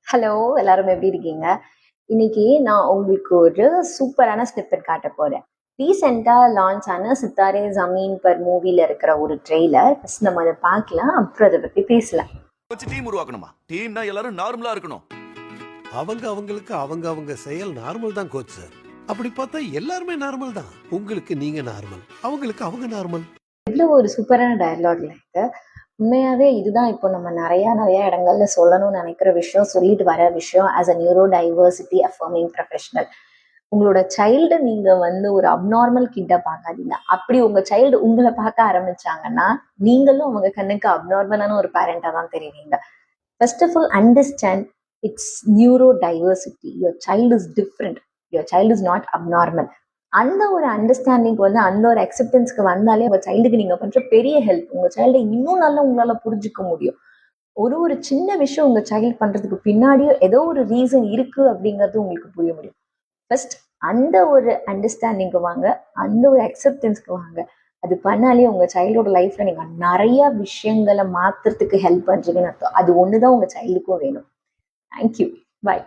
Hello, எல்லாரும் எப்படி இருக்கீங்க? இன்னைக்கு நான் உங்களுக்கு ஒரு சூப்பரான ஸ்னிப்பெட் காட்டப் போறேன். ரீசென்ட்டா லான்ச் ஆன சித்தாரே ஜமீன் பர் மூவில இருக்கிற ஒரு ட்ரெய்லர். ஃபர்ஸ்ட் நம்ம அத பார்க்கலாம். அப்புறம் அத பத்தி பேசலாம். வச்சு டீம் உருவாக்கணுமா? டீம்னா எல்லாரும் நார்மலா இருக்கணும். அவங்களுக்கு அவங்க செயல் நார்மல் தான் கோச் சார். அப்படி பார்த்தா எல்லாருமே நார்மல் தான். உங்களுக்கு நீங்க நார்மல், அவங்களுக்கு அவங்க நார்மல். இவ்ளோ ஒரு சூப்பரான டயலாக்ல இது. உண்மையாவே இதுதான் இப்போ நம்ம நெறைய இடங்கள்ல சொல்லணும்னு நெனைக்கிற விஷயம், சொல்லிட்டு வர விஷயம் as a neuro diversity affirming professional. உங்களோட சைல்டு நீங்க வந்து ஒரு அப்நார்மல் கிட்ட பார்க்காதீங்க. அப்படி உங்க சைல்டு உங்களை பார்க்க ஆரம்பிச்சாங்கன்னா, நீங்களும் அவங்க கண்ணுக்கு அப்நார்மலான ஒரு பேரண்டா தான் தெரிவீங்க. First of all understand it's neurodiversity. Your child is different. Your child is not abnormal. அந்த ஒரு அண்டர்ஸ்டாண்டிங்க்கு வந்து அந்த ஒரு அக்செப்டன்ஸ்க்கு வந்தாலே உங்க சைல்டுக்கு நீங்க பண்ற பெரிய ஹெல்ப். உங்க சைல்டை இன்னும் நல்லா உங்களால புரிஞ்சுக்க முடியும். ஒரு சின்ன விஷயம் உங்க சைல்டு பண்றதுக்கு பின்னாடியும் ஏதோ ஒரு ரீசன் இருக்கு அப்படிங்கிறது உங்களுக்கு புரிய முடியும். ஃபர்ஸ்ட் அந்த ஒரு அண்டர்ஸ்டாண்டிங்க்கு வாங்க, அந்த ஒரு அக்செப்டன்ஸ்க்கு வாங்க. அது பண்ணாலே உங்க சைல்டோட லைஃப்ல நீங்க நிறைய விஷயங்களை மாத்துறதுக்கு ஹெல்ப் பண்றீங்கன்னு அர்த்தம். அது ஒண்ணுதான் உங்க சைல்டுக்கும் வேணும். தேங்க்யூ. பாய்.